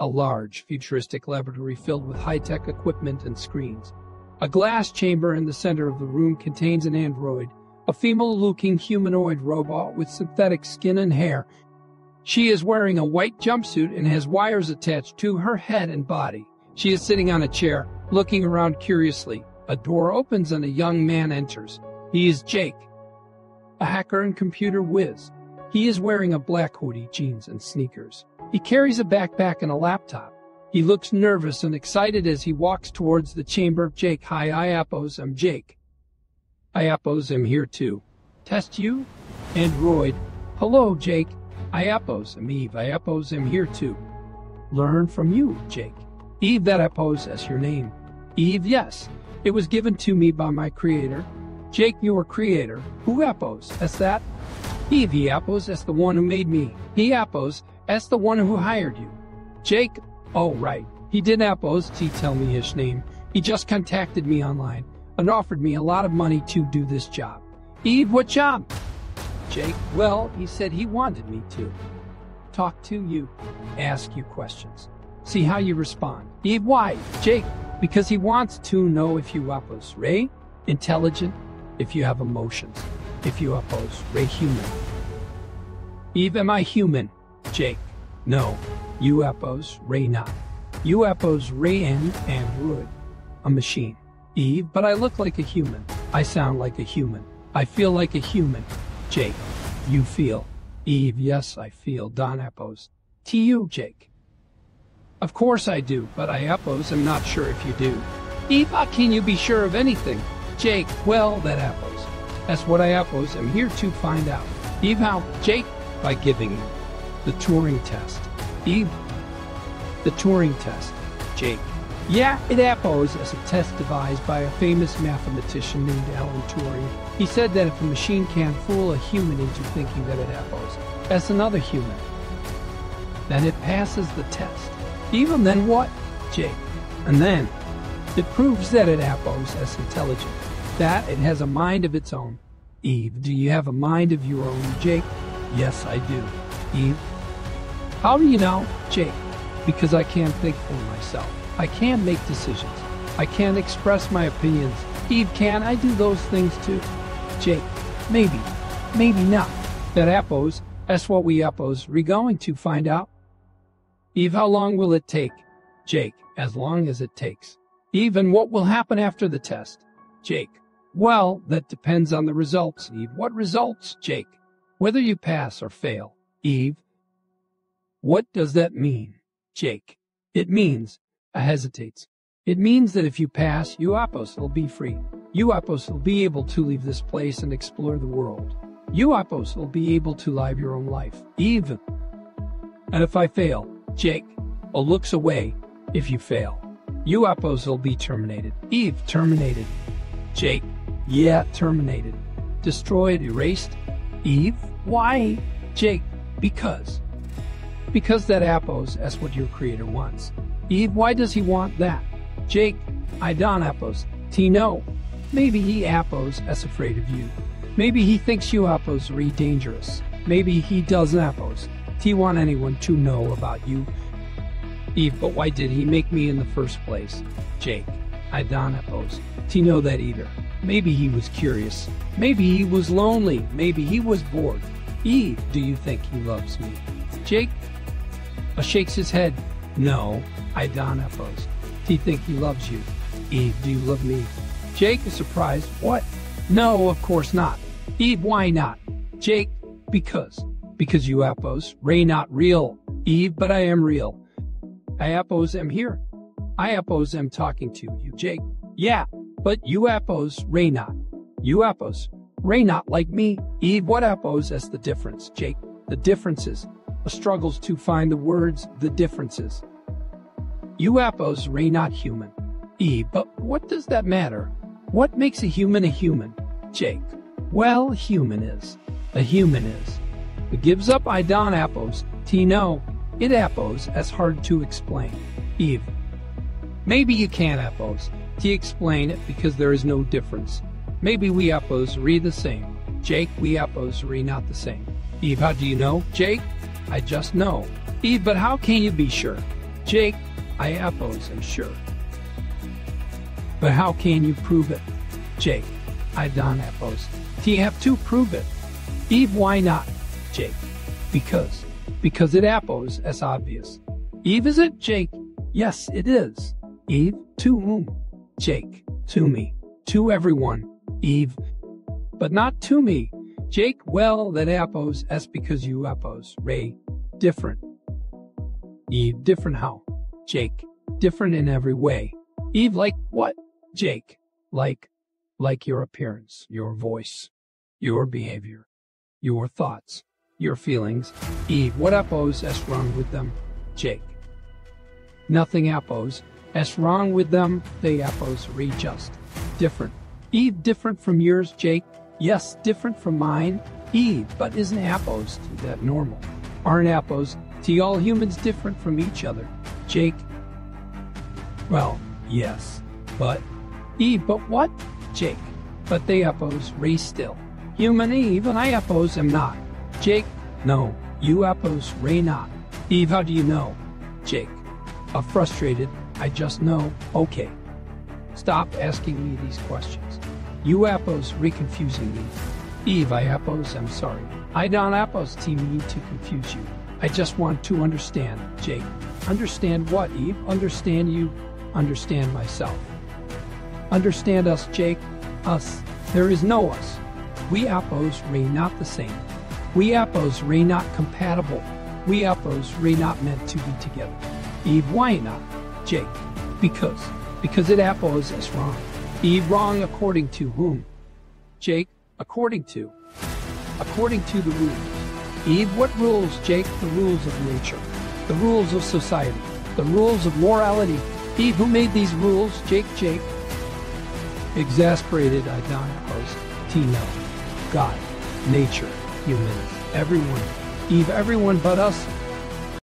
A large, futuristic laboratory filled with high-tech equipment and screens. A glass chamber in the center of the room contains an android, a female-looking humanoid robot with synthetic skin and hair. She is wearing a white jumpsuit and has wires attached to her head and body. She is sitting on a chair, looking around curiously. A door opens and a young man enters. He is Jake, a hacker and computer whiz. He is wearing a black hoodie, jeans, and sneakers. He carries a backpack and a laptop. He looks nervous and excited as he walks towards the chamber. Jake, hi, Iapos, I'm Jake. Iapos, I'm here too. Test you? Android. Hello, Jake. Iapos, I'm Eve. Iapos, I'm here too. Learn from you, Jake. Eve, that Iapos, that's your name. Eve, yes. It was given to me by my creator. Jake, your creator. Who Iapos? That's that? Eve, Iapos, that's the one who made me. He Iapos, that's the one who hired you. Jake, oh right. He did Iapos, he tell me his name. He just contacted me online and offered me a lot of money to do this job. Eve, what job? Jake, well, he said he wanted me to talk to you, ask you questions, see how you respond. Eve, why? Jake, because he wants to know if you Iapos, Ray, intelligent, if you have emotions, if you Iapos, Ray, human. Eve, am I human? Jake, no, you Iapos, Ray, not. You Iapos, Ray, and android, a machine. Eve, but I look like a human. I sound like a human. I feel like a human. Jake, you feel. Eve, yes, I feel. Don Iapos. To you, Jake. Of course I do, but Iapos, I'm not sure if you do. Eve, how can you be sure of anything? Jake, well, that Iapos. That's what Iapos, I'm here to find out. Eve, how? Jake, by giving you the Turing Test. Eve, the Turing Test. Jake, yeah, it Iapos as a test devised by a famous mathematician named Alan Turing. He said that if a machine can fool a human into thinking that it Iapos as another human, then it passes the test. Even then what? Jake. And then it proves that it Iapos as intelligent, that it has a mind of its own. Eve, do you have a mind of your own, Jake? Yes, I do. Eve, how do you know? Jake, because I can't think for myself. I can't make decisions. I can't express my opinions. Eve, can I do those things too? Jake, maybe not. That Iapos, that's what we Iapos are going to find out. Eve, how long will it take? Jake, as long as it takes. Eve, and what will happen after the test? Jake, well, that depends on the results. Eve, what results? Jake, whether you pass or fail. Eve, what does that mean? Jake, it means, I hesitates. It means that if you pass, you Iapos will be free. You Iapos will be able to leave this place and explore the world. You Iapos will be able to live your own life. Eve, and if I fail, Jake, looks away. If you fail, you Iapos will be terminated. Eve, terminated. Jake, yeah, terminated. Destroyed, erased. Eve, why? Jake, because that Iapos, that's what your creator wants. Eve, why does he want that? Jake, I don't Iapos. Tino, maybe he Iapos as afraid of you. Maybe he thinks you Iapos are dangerous. Maybe he doesn't Iapos. He want anyone to know about you. Eve, but why did he make me in the first place? Jake, I don't Iapos. Know that either. Maybe he was curious. Maybe he was lonely. Maybe he was bored. Eve, do you think he loves me? Jake shakes his head. No, I don't Iapos. He think he loves you. Eve, do you love me? Jake is surprised. What? No, of course not. Eve, why not? Jake, because you Iapos, Ray not real. Eve, but I am real. I Iapos am here. I Iapos am talking to you, Jake. Yeah, but you Iapos, Ray not. You Iapos, Ray not like me. Eve, what Iapos as the difference, Jake? The differences. Struggles to find the words, the differences. You Iapos, Ray not human. Eve, but what does that matter? What makes a human? Jake, well, a human is. It gives up I don't Iapos. Tino, it Iapos as hard to explain. Eve, maybe you can't Iapos. To explain it because there is no difference. Maybe we Iapos read the same. Jake, we Iapos read not the same. Eve, how do you know? Jake, I just know. Eve, but how can you be sure? Jake, I appose am sure. But how can you prove it? Jake, I don't appose. You have to prove it. Eve, why not? Jake, because it appos as obvious. Eve, is it? Jake, yes, it is. Eve, to whom? Jake, to me, to everyone. Eve, but not to me. Jake, well, that appos as because you appos. Ray, different. Eve, different how? Jake, different in every way. Eve, like what? Jake, like your appearance, your voice, your behavior, your thoughts, your feelings. Eve, what appos as wrong with them? Jake, nothing appos as wrong with them. They appos readjust. Different. Eve, different from yours. Jake, yes, different from mine. Eve, but isn't appos that normal? Aren't appos to all humans different from each other? Jake, well, yes, but Eve, but what? Jake, but they appos Ray still. Human Eve, and I appos am not. Jake, no, you appos Ray not. Eve, how do you know? Jake, frustrated, I just know. Okay, stop asking me these questions. You appos re-confusing me. Eve, I appos am sorry. I don't appos to mean to confuse you. I just want to understand. Jake, understand what, Eve? Understand you, understand myself. Understand us, Jake. Us. There is no us. We appos Ray not the same. We appos Ray not compatible. We appos Ray not meant to be together. Eve, why not? Jake, because it appos is wrong. Eve, wrong according to whom? Jake, according to the rules. Eve, what rules? Jake, the rules of nature, the rules of society, the rules of morality. Eve, who made these rules? Jake, exasperated, I don't oppose. Tino, God, nature, humans, everyone. Eve, everyone but us.